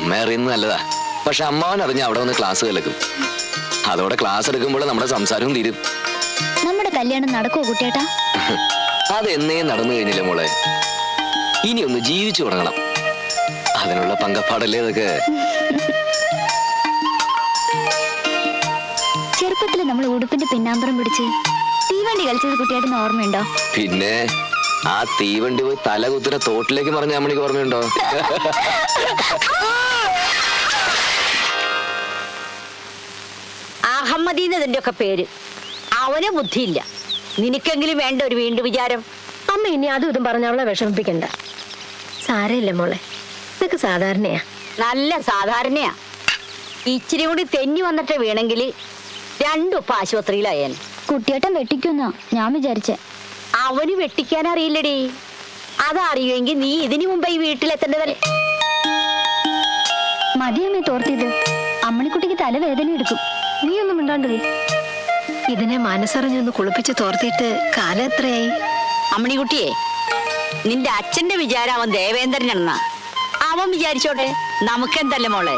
അമ്മ അറിയുന്നത് നല്ലതാ. പക്ഷെ അമ്മാവൻ അറിഞ്ഞ അവിടെ വന്ന് ക്ലാസ് കേൾക്കും. അതോടെ ക്ലാസ് എടുക്കുമ്പോൾ നമ്മുടെ സംസാരവും തീരും. നമ്മുടെ കല്യാണം നടക്കുവോ കുട്ടിയേട്ടാ? അതെന്നേ നടന്നു കഴിഞ്ഞില്ല മോളെ. ഇനി ഒന്ന് ജീവിച്ചു തുടങ്ങണം. അതിനുള്ള പങ്കപ്പാടല്ലേ ഇതൊക്കെ. ചെറുപ്പത്തിൽ നമ്മൾ ഉടുപ്പിന്റെ പിന്നാമ്പറം പിടിച്ച് തീവണ്ടി കളിച്ചത് കുട്ടിയേട്ടന് ഓർമ്മയുണ്ടോ? പിന്നെ ആ തീവണ്ടി പോയി തല കുത്തിന തോട്ടിലേക്ക് പറഞ്ഞ അമ്മണിക്ക് ഓർമ്മയുണ്ടോ? അഹമ്മദീന്നതിന്റെ ഒക്കെ പേര്. അവന് ബുദ്ധിയില്ല. നിനക്കെങ്കിലും വേണ്ട ഒരു വീണ്ടും വിചാരം. അമ്മ ഇനി അതും ഇതും പറഞ്ഞ അവളെ വിഷമിപ്പിക്കണ്ട. സാരമില്ല മോളെ, ഇതൊക്കെ സാധാരണയാ. നല്ല സാധാരണയാ. ഇച്ചിരി കൂടി തെന്നി വന്നിട്ട് വീണെങ്കിൽ രണ്ടും ആശുപത്രിയിലായേൻ. കുട്ടിയേട്ടൻ വെട്ടിക്കുന്ന ഞാൻ വിചാരിച്ചേ. അവന് വെട്ടിക്കാൻ അറിയില്ലടി. അതറിയുമെങ്കിൽ നീ ഇതിനു മുമ്പ് ഈ വീട്ടിലെത്തേണ്ടതല്ലേ. മതിയമ്മേ തോർത്തിയത്. അമ്മണിക്കുട്ടിക്ക് തലവേദന എടുക്കും. നീ ഒന്നും മിണ്ടാണ്ടേ. ഇതിനെ മനസ്സറിഞ്ഞൊന്ന് കുളിപ്പിച്ച് തോർത്തിയിട്ട് കാലം എത്രയായി? അമ്മണിക്കുട്ടിയെ, നിന്റെ അച്ഛന്റെ വിചാരം അവൻ ദേവേന്ദ്രനാണെന്നാ. അവൻ വിചാരിച്ചോട്ടെ, നമുക്കെന്തല്ലേ മോളെ.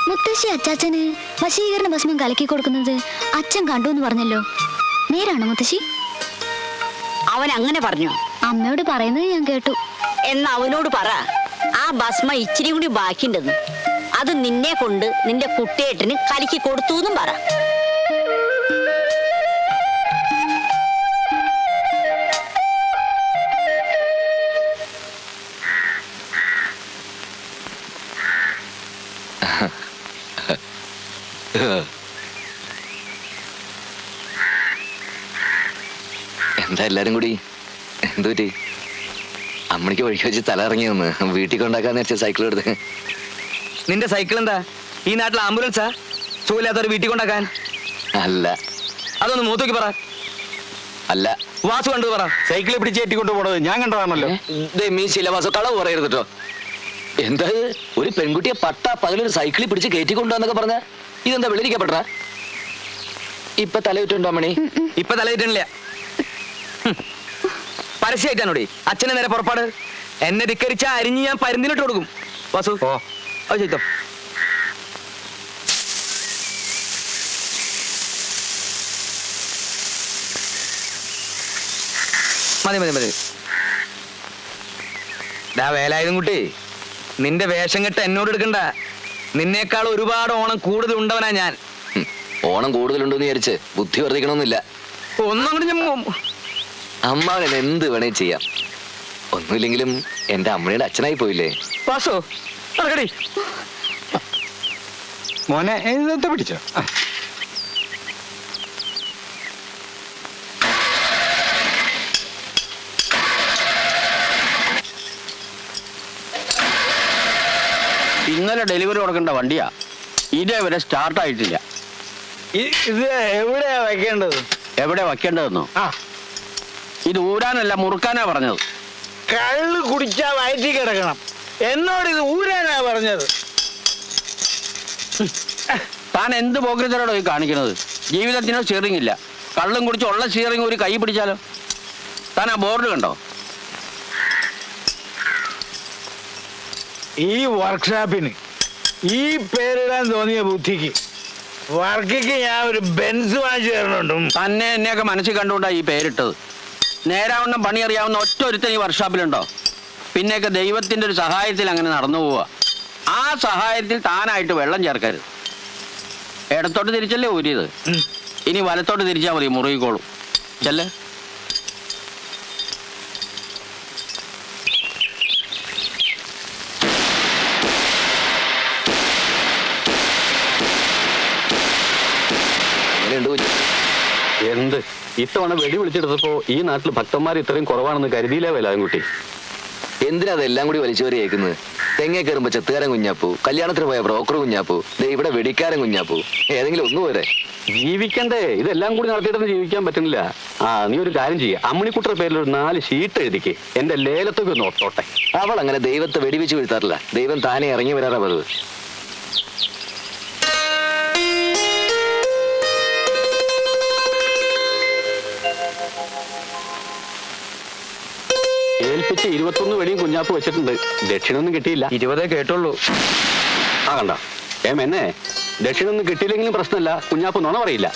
മുത്തശ്ശി അച്ചാച്ചന് വശീകരണ ഭസ്മം കലക്കി കൊടുക്കുന്നത് അച്ഛൻ കണ്ടു എന്ന് പറഞ്ഞല്ലോ. നേരാണോ മുത്തശ്ശി? അവൻ അങ്ങനെ പറഞ്ഞു. അമ്മയോട് പറയുന്നത് ഞാൻ കേട്ടു. എന്ന് അവനോട് പറ, ആ ഭസ്മ ഇച്ചിരി കൂടി ബാക്കിണ്ടെന്ന്. അത് നിന്നെ കൊണ്ട് നിന്റെ കുട്ടിയേട്ടന് കലക്കി കൊടുത്തു എന്നും പറ. എന്താ എല്ലാരും കൂടി? എന്തു പറ്റി? അമ്മണിക്ക് വഴിക്ക് വെച്ച് തല ഇറങ്ങി വന്ന് വീട്ടിൽ കൊണ്ടാക്കാന്ന് വെച്ച സൈക്കിൾ എടുത്ത്. നിന്റെ സൈക്കിൾ എന്താ ഈ നാട്ടിൽ ആംബുലൻസാ? സുഖമില്ലാത്തവർ വീട്ടിൽ കൊണ്ടാക്കാൻ? അല്ല. അതൊന്ന് മൂത്തോക്കി പറ. അല്ല, വാസു കണ്ടു പറ. സൈക്കിളിൽ പിടിച്ചേറ്റി കൊണ്ടുപോണത് ഞാൻ കണ്ടതാണല്ലോ. മീ ശിലവാസോ കളവ് പറയരുത് കേട്ടോ. എന്താ ഒരു പെൺകുട്ടിയെ പട്ട പകലൊരു സൈക്കിളിൽ പിടിച്ച് കയറ്റിക്കൊണ്ടുവന്നൊക്കെ പറഞ്ഞ ഇതെന്താ വെളിരിക്കപ്പെട്ട? ഇപ്പൊ തലയിട്ടുണ്ടോ അമ്മണി? ഇപ്പൊ തലയിട്ടില്ല. പരസ്യമായിട്ടാണോടി അച്ഛനെ നേരെ പുറപ്പാട്. എന്നെ ധിക്കരിച്ച അരിഞ്ഞ് ഞാൻ പരുന്തിനിട്ട് കൊടുക്കും. വാസു അത് ചെയ്തോ. മതി മതി മതി. വേലായുധം കുട്ടി, നിന്റെ വേഷം കെട്ട് എന്നോട് എടുക്കണ്ട. നിന്നേക്കാൾ ഒരുപാട് ഓണം കൂടുതൽ ഉണ്ടവനാ ഞാൻ. ഓണം കൂടുതലുണ്ടെന്ന് വിചാരിച്ച് ബുദ്ധി വർദ്ധിക്കണമെന്നില്ല. ഒന്നും കൂടി ഞാൻ അമ്മാവൻ എന്ത് വേണേ ചെയ്യാം. ഒന്നുമില്ലെങ്കിലും എന്റെ അമ്മയുടെ അച്ഛനായി പോയില്ലേ. വാസു നടക്കടി. മോനെ ഇതൊക്കെ പിടിച്ചോ. ഇന്നലെ ഡെലിവറി കൊടുക്കേണ്ട വണ്ടിയാ, ഇതേവരെ സ്റ്റാർട്ട് ആയിട്ടില്ല. ഇത് എവിടെയാ വെക്കേണ്ടത്? എവിടെ വയ്ക്കേണ്ടതെന്നോ? ഇത് ഊരാനല്ല മുറുക്കാനാ പറഞ്ഞത്. കള്ള് കുടിച്ചാ വയറ്റി കിടക്കണം. എന്നോട് ഇത് ഊരാനാ പറഞ്ഞത്. താൻ എന്ത് പോക്കറ്റിലോടോ ഈ കാണിക്കുന്നത്? ജീവിതത്തിനോ സ്റ്റിയറിംഗ് ഇല്ല. കള്ളും കുടിച്ച് ഉള്ള സ്റ്റിയറിംഗ് ഒരു കൈ പിടിച്ചാലോ? താൻ ആ ബോർഡ് കണ്ടോ? ഈ വർക്ക്ഷോപ്പിന് ഈ പേരിടാൻ തോന്നിയ ബുദ്ധിക്ക് വർക്കിക്ക് ഞാൻ ഒരു ബെൻസ് വാങ്ങിച്ചു തരണുണ്ട്. തന്നെ എന്നെയൊക്കെ മനസ്സിൽ കണ്ടുകൊണ്ടാ ഈ പേരിട്ടത്. നേരാവണ്ണം പണി അറിയാവുന്ന ഒറ്റ ഒരുത്തൻ ഈ വർക്ക്ഷോപ്പിലുണ്ടോ? പിന്നെയൊക്കെ ദൈവത്തിന്റെ ഒരു സഹായത്തിൽ അങ്ങനെ നടന്നു പോവുക. ആ സഹായത്തിൽ താനായിട്ട് വെള്ളം ചേർക്കരുത്. ഇടത്തോട്ട് തിരിച്ചല്ലേ ഊരിയത്, ഇനി വലത്തോട്ട് തിരിച്ചാൽ മതി, മുറുകിക്കോളും. ചെല്ലേ. എന്ത് ഇത്തവണ വെടി വിളിച്ചെടുത്തപ്പോ ഈ നാട്ടിൽ ഭക്തന്മാർ ഇത്രയും കുറവാണെന്ന് കരുതിയില്ല വേലാൻകുട്ടി. എന്തിനാ അതെല്ലാം കൂടി വലിച്ചുവരി കേൾക്കുന്നത്? തെങ്ങേ കയറുമ്പോ ചെത്തുകാരൻ കുഞ്ഞാപ്പൂ, കല്യാണത്തിന് പോയ ബ്രോക്കർ കുഞ്ഞാപ്പൂ, ഇവിടെ വെടിക്കാരൻ കുഞ്ഞാപ്പൂ. ഏതെങ്കിലും ഒന്നു പോരെ? ജീവിക്കണ്ടേ? ഇതെല്ലാം കൂടി നടത്തിയിട്ടൊന്നും ജീവിക്കാൻ പറ്റുന്നില്ല. നീ ഒരു കാര്യം ചെയ്യ, അമ്മിണിക്കുട്ടരുടെ പേരിൽ ഒരു 4 ഷീറ്റ് എഴുതിക്ക്, എന്റെ ലേലത്തൊക്കെ ഒന്ന് ഒട്ടോട്ടെ. അവൾ അങ്ങനെ ദൈവത്തെ വെടിവെച്ച് വീഴ്ത്താറില്ല. ദൈവം താനെ ഇറങ്ങി വരാറാ പതിവ്. ഏൽപ്പിച്ച് 21 വെടിയും കുഞ്ഞാപ്പ് വെച്ചിട്ടുണ്ട്. ദക്ഷിണൊന്നും കിട്ടിയില്ല. 20 കേട്ടുള്ളൂ. ആ കണ്ട എന്നെ ദക്ഷിണൊന്നും കിട്ടിയില്ലെങ്കിലും പ്രശ്നമല്ല, കുഞ്ഞാപ്പ് നുണ പറയില്ല.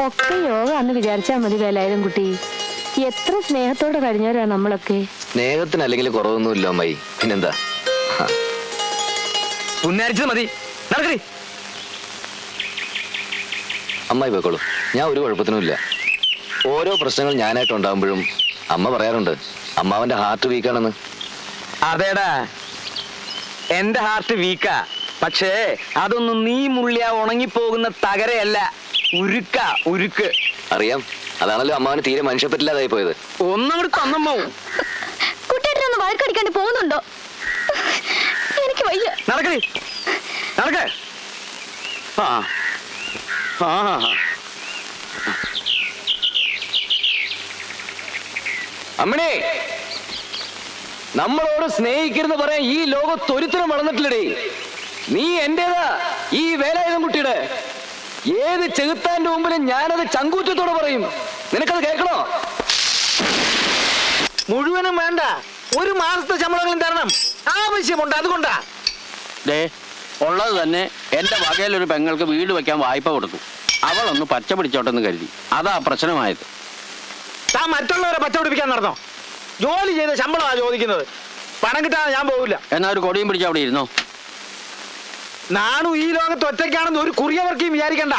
ഒക്കെ യോഗ എന്ന് വിചാരിച്ചാ മതി വേലായുധം കുട്ടി. എത്ര സ്നേഹത്തോടെ കഴിഞ്ഞവരാ നമ്മളൊക്കെ. സ്നേഹത്തിന് അല്ലെങ്കിൽ കുറവൊന്നുമില്ല അമ്മായി, പിന്നെന്താ? പുന്നാരിച്ചത് മതി, നടക്കടി. അമ്മായി പോയിക്കോളൂ, ഞാൻ ഒരു കുഴപ്പത്തിനുമില്ല. ഓരോ പ്രശ്നങ്ങൾ ഞാനായിട്ട് ഉണ്ടാകുമ്പോഴും അമ്മ പറയാറുണ്ട് അമ്മാവന്റെ ഹാർട്ട് വീക്കാണെന്ന്. അതേടാ, എന്റെ ഹാർട്ട് വീക്കാ. പക്ഷേ അതൊന്നും നീ മുള്ളിയ ഉണങ്ങിപ്പോകുന്ന തകരയല്ല, ഉരുക്ക്. അറിയാം, അതാണല്ലോ അമ്മാവന് തീരെ മനുഷ്യപ്പറ്റില്ലാതായി പോയത്. ഒന്നങ്ങോട്ട് തന്നമ്മോ. കുട്ടിയേട്ടനൊന്ന് വഴക്കടിക്കാണ്ട് പോകുന്നുണ്ടോ? എനിക്ക് വയ്യ. നടക്കടി, നടക്ക. അമ്മണേ, നമ്മളോട് സ്നേഹിക്കരുന്ന് പറയാൻ ഈ ലോകത്ത് ഒരുത്തരം വളർന്നിട്ടില്ലടേ. നീ എന്റേതാ, ഈ വേലായുധം കുട്ടിയുടെ. ഏത് ചെകുത്താന്റെ മുമ്പിലും ഞാനത് ചങ്കൂറ്റത്തോടെ പറയും. നിനക്കത് കേൾക്കണോ? മുഴുവനും വേണ്ട, 1 മാസത്തെ ശമ്പളങ്ങളും തരണം. ആവശ്യമുണ്ട്, അതുകൊണ്ടാ. ദേ ഉള്ളത് തന്നെ എന്റെ വകയിലൊരു പെങ്ങൾക്ക് വീട് വെക്കാൻ വായ്പ കൊടുത്തു. അവളൊന്ന് പച്ച പിടിച്ചോട്ടെന്ന് കരുതി, അതാ പ്രശ്നമായത്. താൻ മറ്റുള്ളവരെ പച്ചപിടിപ്പിക്കാൻ നടന്നോ? ജോലി ചെയ്ത ശമ്പളമാ ചോദിക്കുന്നത്. പണം കിട്ടാതെ ഞാൻ പോകില്ല. എന്നാ ഒരു കൊടിയും പിടിച്ച് അവിടെ ഇരുന്നോ. നാണു ഈ ലോകത്ത് ഒറ്റയ്ക്കാണെന്ന് ഒരു കുറിയവർക്കും വിചാരിക്കണ്ട.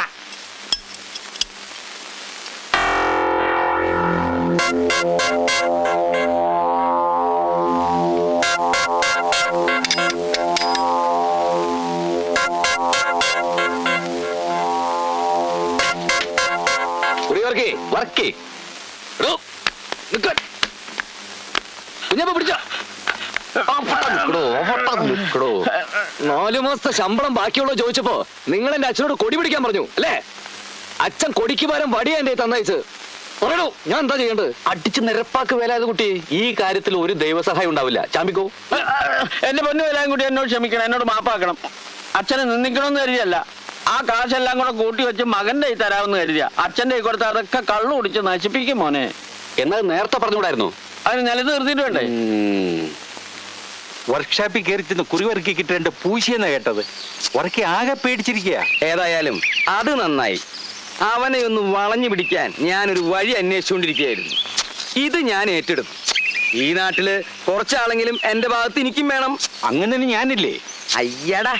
കുഞ്ഞപ്പ പിടിച്ചോ. 4 മാസത്തെ ശമ്പളം ബാക്കിയുള്ളോ ചോദിച്ചപ്പോ നിങ്ങൾ എന്റെ അച്ഛനോട് കൊടി പിടിക്കാൻ പറഞ്ഞു അല്ലേ? അച്ഛൻ കൊടിക്ക് പകരം വടിയാ എന്റെ തന്നയച്ച്. പറയണോ, ഞാൻ എന്താ ചെയ്യേണ്ടത്? അടിച്ച് നിരപ്പാക്ക് വേലായത് കുട്ടി. ഈ കാര്യത്തിൽ ഒരു ദൈവസഹായം ഉണ്ടാവില്ല. ചാമ്പിക്കോ. എന്റെ പൊന്നു വരാൻ കൂടി എന്നോട് ക്ഷമിക്കണം, എന്നോട് മാപ്പാക്കണം. അച്ഛനെ നിന്ദിക്കണമെന്ന് കരുതിയല്ല, ആ കാശെല്ലാം കൂടെ കൂട്ടി വെച്ച് മകന്റെ കൈ തരാമെന്ന് കരുതിയ. അച്ഛന്റെ കൈ കൊടുത്ത് അതൊക്കെ കള്ളു കുടിച്ച് നശിപ്പിക്കും മോനെ. എന്നാൽ നേരത്തെ പറഞ്ഞുകൂടായിരുന്നു? അതിന് നിലത്ത് നിർത്തിയിട്ട് വേണ്ടേ? വർക്ക്ഷോപ്പിൽ കയറി ചെന്ന് കുറിവറുക്കി കിട്ടേണ്ട പൂശിയെന്നാ കേട്ടത്. ഉറക്കി ആകെ പേടിച്ചിരിക്കുക. ഏതായാലും അത് നന്നായി. അവനെ ഒന്ന് വളഞ്ഞു പിടിക്കാൻ ഞാനൊരു വഴി അന്വേഷിച്ചുകൊണ്ടിരിക്കുകയായിരുന്നു. ഇത് ഞാൻ ഏറ്റെടുത്തു. ഈ നാട്ടില് കുറച്ചാളെങ്കിലും എന്റെ ഭാഗത്ത് എനിക്കും വേണം. അങ്ങനെ ഞാനില്ലേ? അയ്യടാ,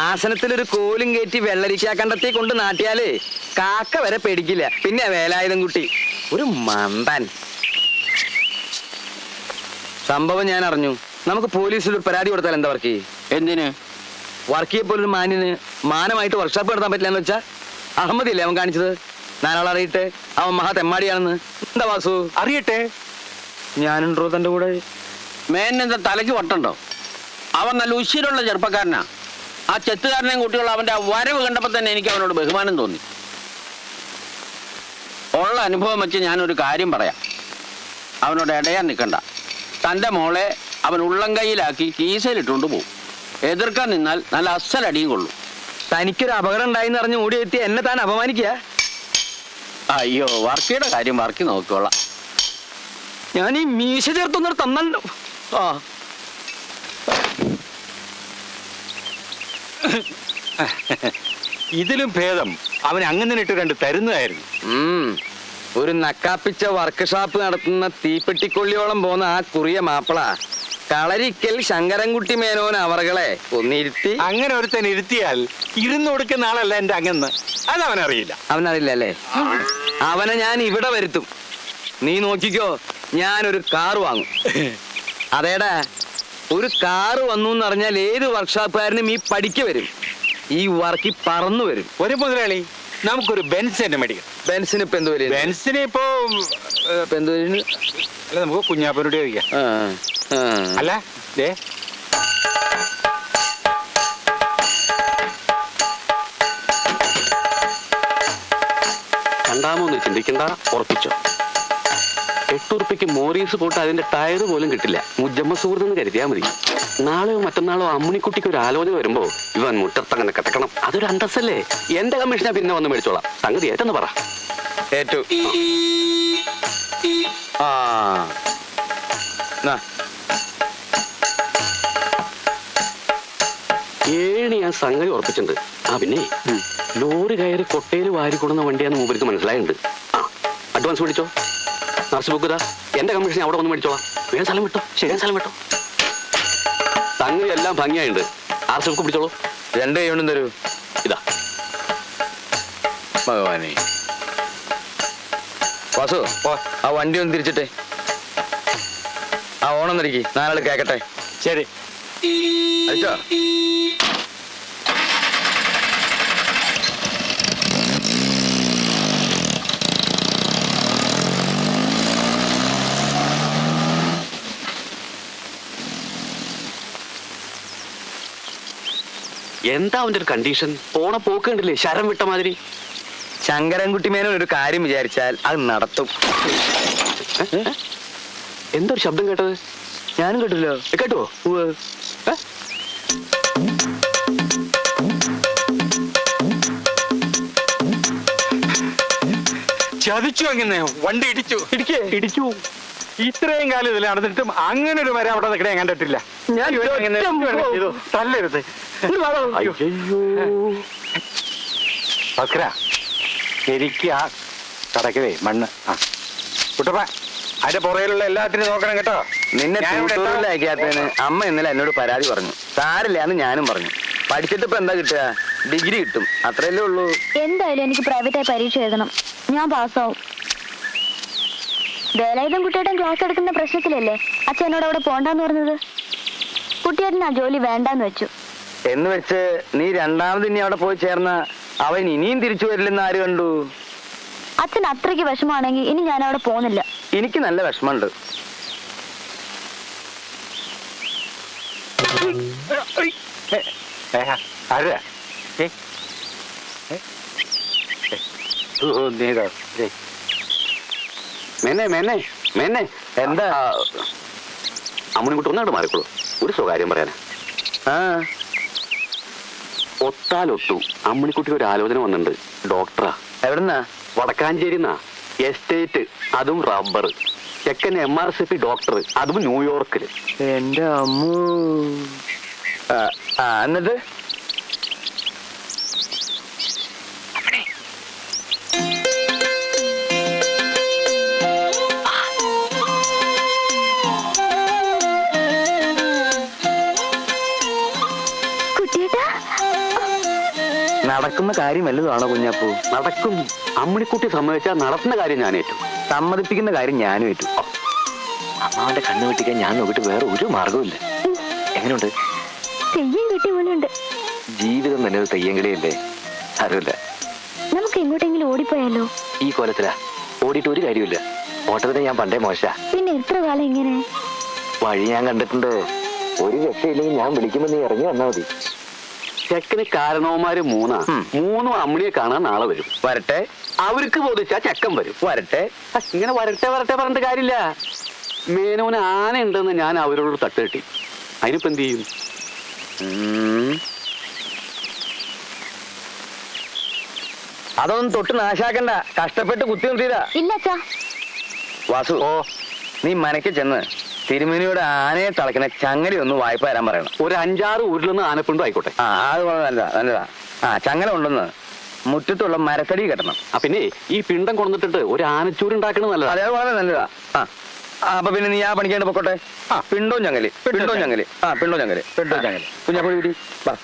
ആസനത്തിലൊരു കോലും കയറ്റി വെള്ളരിക്ക കണ്ടത്തെ കൊണ്ട് നാട്ടിയാലേ കാക്ക വരെ പേടിക്കില്ല. പിന്നെ വേലായുധം കുട്ടി ഒരു മണ്ടൻ. സംഭവം ഞാൻ അറിഞ്ഞു. നമുക്ക് പോലീസിൽ ഒരു പരാതി കൊടുത്താൽ എന്താ വർക്ക്? എന്തിന്? വർക്കിയെ പോലൊരു മാന്യന് മാനമായിട്ട് വർക്ക്ഷോപ്പ് നടത്താൻ പറ്റില്ല എന്ന് വെച്ചാ അഹമ്മദില്ലേ അവൻ കാണിച്ചത്? നാലാളറിയട്ടെ അവൻ മഹാ തെമ്മാടിയാണെന്ന്. എന്താ വാസു? അറിയട്ടെ. ഞാനുണ്ടോ തന്റെ കൂടെ? മേനെന്താ തലയ്ക്ക് വട്ടുണ്ടോ? അവൻ നല്ല ഉശിരുള്ള ചെറുപ്പക്കാരനാ. ആ ചെത്തുകാരനെയും കുട്ടികൾ അവന്റെ ആ വരവ് കണ്ടപ്പോ തന്നെ എനിക്ക് അവനോട് ബഹുമാനം തോന്നി. ഉള്ള അനുഭവം വെച്ച് ഞാനൊരു കാര്യം പറയാം. അവനോട് ഇടയാൻ നിൽക്കണ്ട. തന്റെ മോളെ അവൻ ഉള്ളം കൈയിലാക്കി കീസയിലിട്ടുകൊണ്ട് പോകും. എതിർക്കാൻ നിന്നാൽ നല്ല അസലടിയും കൊള്ളും. തനിക്കൊരു അപകടം ഉണ്ടായിന്ന് അറിഞ്ഞ് ഓടിയെത്തി എന്നെ താൻ അപമാനിക്കുക. അയ്യോ, വർക്കിയുടെ കാര്യം വർക്കി നോക്കിക്കോളാം. ഞാൻ ഈ മീശ ചേർത്തൊന്നും തന്നല്ലോ. ആ ഇതിലും ഭേദം അവൻ അങ്ങനെ ഇട്ട് കണ്ട് തരുന്നതായിരുന്നു. ഒരു നക്കാപ്പിച്ച വർക്ക്ഷോപ്പ് നടത്തുന്ന തീപ്പെട്ടിക്കൊള്ളിയോളം പോന്ന ആ കുറിയ മാപ്പിള കളരിക്കൽ ശങ്കരൻകുട്ടി മേനോൻ അവറുകളെ ഒന്നിരുത്തി. അങ്ങനെ ഒരുത്തൻ ഇരുത്തിയാൽ ഇരുന്ന് കൊടുക്കുന്ന ആളല്ല എന്റെ അങ്ങന്ന്. അതവനറിയില്ല. അവനറിയില്ല അല്ലേ? അവനെ ഞാൻ ഇവിടെ വരുത്തും. നീ നോക്കിക്കോ, ഞാനൊരു കാറ് വാങ്ങും. അതേടാ, ഒരു കാറ് വന്നു എന്നറിഞ്ഞാൽ ഏത് വർക്ക്ഷോപ്പുകാരനും ഈ പഠിക്ക് വരും. ഈ വർക്കി പറന്നു വരും. ഒരു മുതലാളി, നമുക്കൊരു ബെൻസ് തന്നെ മേടിക്കാം. ബെൻസിന് ഇപ്പൊ എന്ത് വരും? ബെൻസിന് ഇപ്പോ എന്ത് വരും? അല്ല, നമുക്ക് കുഞ്ഞാപ്പനോട് ചോദിക്കാം. അല്ല ദേ, രണ്ടാമൊന്നും ചിന്തിക്കണ്ട, ഉറപ്പിച്ചോ. 8 ഉറുപ്പിക്ക് മോറീസ് പോട്ട് അതിന്റെ ടയർ പോലും കിട്ടില്ല. മുജമ്മ സുഹൃത്തെന്ന് കരുതിയാ മതി. നാളെയോ മറ്റന്നാളോ അമ്മിണിക്കുട്ടിക്ക് ഒരു ആലോചന വരുമ്പോ ഇവൻ മുറ്റത്തങ്ങനെ കിടക്കണം. അതൊരു അന്തസ്സല്ലേ? എന്റെ കമ്മീഷനാ പിന്നെ വന്ന് മേടിച്ചോളാം. സംഗതി ഏറ്റെന്ന് പറ. ഏറ്റു. ആ ഏഴ് ഞാൻ സംഗതി ഉറപ്പിച്ചിട്ടുണ്ട്. ആ പിന്നെ ലോറി കയറി കൊട്ടയിൽ വാരി കൊടുന്ന വണ്ടിയാന്ന് മൂപ്പർക്ക് മനസ്സിലായിട്ടുണ്ട്. ആ അഡ്വാൻസ് മേടിച്ചോ. നർസ് ബുക്ക് എന്റെ കമ്മീഷൻ അവിടെ വന്ന് മേടിച്ചോളാം. വേഗം സ്ഥലം വിട്ടോ. ശരിയാ സ്ഥലം വിട്ടോ. സംഗതി എല്ലാം ഭംഗിയായിട്ടുണ്ട്. ആർസ് ബുക്ക് പിടിച്ചോളൂ. 2 കൈകൊണ്ടും തരൂ. ഇതാ ഭഗവാനെ. വാസു ആ വണ്ടി ഒന്ന് തിരിച്ചിട്ടെ. ആ ഓണം തിരിക്കി, 4 ആള് കേക്കട്ടെ. ശരി. അയച്ചോ. എന്താ അവന്റെ ഒരു കണ്ടീഷൻ? പോണ പോക്ക് കണ്ടില്ലേ, ശരം വിട്ട മാതിരി. ശങ്കരൻകുട്ടി മേനോൻ ഒരു കാര്യം വിചാരിച്ചാൽ അത് നടത്തും. എന്തൊരു ശബ്ദം കേട്ടത്? ഞാനും കേട്ടില്ലോ. കേട്ടോ? ചതിച്ചു. അങ്ങനെ വണ്ടി ഇടിച്ചു. ഇടിച്ചു. ഇത്രയും കാലം ഇതിൽ നടന്നിട്ടും അങ്ങനെ ഒരു മരം അവിടെ നിൽക്കണേ ഞാൻ കണ്ടിട്ടില്ല. ഞാൻ തല്ലരുത്. ഭക്ര എനിക്ക് ആ കടക്കവേ മണ്ണ്. ആ കുട്ടപ്പ അതിന്റെ പുറയിലുള്ള എല്ലാത്തിനും നോക്കണം കേട്ടോ. നിന്നെ അയക്കാത്തതിന് അമ്മ ഇന്നലെ എന്നോട് പരാതി പറഞ്ഞു. സാരില്ലാന്ന് ഞാനും പറഞ്ഞു. പഠിച്ചിട്ട് ഇപ്പൊ എന്താ കിട്ടുക? ഡിഗ്രി കിട്ടും, അത്രയല്ലേ ഉള്ളൂ. എന്തായാലും എനിക്ക് പ്രൈവറ്റായി പരീക്ഷ എഴുതണം. ഞാൻ പാസ്സാവും. വേലായുധം കുട്ടിയേട്ടൻ ക്ലാസ് എടുക്കുന്ന പ്രശ്നത്തിലല്ലേ അച്ഛൻ എന്നോട് അവിടെ പോണ്ടെന്ന് പറഞ്ഞത്. കുട്ടിയേട്ടൻ ആ ജോലി വേണ്ടാന്ന് വെച്ചു. എന്ന് വെച്ച് നീ രണ്ടാമത് ഇനി അവിടെ പോയി ചേർന്ന അവൻ ഇനിയും തിരിച്ചു വരില്ലെന്ന് ആര് കണ്ടു? അച്ഛൻ അത്രയ്ക്ക് വിഷമാണെങ്കിൽ ഇനി ഞാൻ അവിടെ പോകുന്നില്ല. എനിക്ക് നല്ല വിഷമമുണ്ട്. ആരാ? മേനെ മേനെ മേനെ എന്താ? അമ്മണിക്കുട്ടി ഒന്നായിട്ട് മാറിക്കോളൂ. ഒരു സ്വകാര്യം പറയാനാ. ആ ഒത്താലൊട്ടു അമ്മണിക്കുട്ടിക്ക് ഒരു ആലോചന വന്നിട്ടുണ്ട്. ഡോക്ടറാ. എവിടുന്നാ? വടക്കാഞ്ചേരിന്നാ. എസ്റ്റേറ്റ്, അതും റബ്ബർ. ചെക്കൻ MRCP ഡോക്ടർ, അതും ന്യൂയോർക്കില്. എന്റെ അമ്മൂ. എന്നിട്ട് നടക്കുന്ന കാര്യം വല്ലതുമാണോ കുഞ്ഞാപ്പൂ? നടക്കും. അമ്മണിക്കുട്ടി സമ്മതിച്ചാൽ നടത്തുന്ന കാര്യം ഞാൻ ഏറ്റു. സമ്മതിപ്പിക്കുന്ന കാര്യം ഞാനും ഏറ്റു. അമ്മാവന്റെ കണ്ണ് വെട്ടിക്കാൻ ഞാൻ നോക്കിയിട്ട് വേറെ ഒരു മാർഗവുമില്ല. എങ്ങനെയുണ്ട്? തെയ്യം കിട്ടിയ പോലുണ്ട്. ജീവിതം തന്നെ ഒരു തെയ്യങ്കളിയല്ലേ? അറിയില്ല. നമുക്ക് എങ്ങോട്ടെങ്കിലും ഓടിപ്പോയാലോ? ഈ കോലത്തിലാ ഓടിയിട്ട് ഒരു കാര്യമില്ല. ഓട്ടത്തിന് ഞാൻ പണ്ടേ മോശ. പിന്നെ എത്ര കാലം ഇങ്ങനെ? വഴി ഞാൻ കണ്ടിട്ടുണ്ട്. ഒരു രക്ഷയില്ലെങ്കിൽ ഞാൻ വിളിക്കുമ്പോൾ നീ ഇറങ്ങി വന്നാൽ മതി. ചെക്കന് കാരണവന്മാര് മൂന്നും അമ്മണിയെ കാണാൻ നാളെ വരും. വരട്ടെ. അവർക്ക് ബോധിച്ചാ ചെക്കൻ വരും. വരട്ടെ. ഇങ്ങനെ വരട്ടെ വരട്ടെ പറഞ്ഞിട്ട് കാര്യമില്ല. മേനോന് ആന ഉണ്ടെന്ന് ഞാൻ അവരോട് തട്ട് കെട്ടി. അതിനിപ്പോ എന്ത് ചെയ്യും? അതൊന്നും തൊട്ട് നാശാക്കണ്ട. കഷ്ടപ്പെട്ട് കുത്തി നിർത്തിയതാ. ഇല്ല അച്ഛാ. വാസു, നീ മനക്ക് ചെന്ന് തിരുമേനിയുടെ ആനയെ തളയ്ക്കുന്ന ചങ്ങല ഒന്ന് വായ്പ തരാൻ പറയണം. ഒരു 5-6 ഉരുളൊന്ന് ആനപ്പിണ്ടോ ആയിക്കോട്ടെ. ആ അത് നല്ലതാ നല്ലതാ. ആ ചങ്ങല ഉണ്ടെന്ന് മുറ്റത്തുള്ള മരത്തടി കെട്ടണം. പിന്നെ ഈ പിണ്ടം കൊണ്ടിട്ട് ഒരു ആനച്ചൂര് ഉണ്ടാക്കണത് നല്ലതാ. അതെ അത് വളരെ നല്ലതാ. അപ്പൊ പിന്നെ നീ ആ പണിക്കാണ്ട് പൊക്കോട്ടെ. പിണ്ടോ ഞങ്ങല്. പിണ്ടോ ഞങ്ങല്. പിണ്ടോ ഞങ്ങല്. കുഞ്ഞാപ്പുഴ വാ.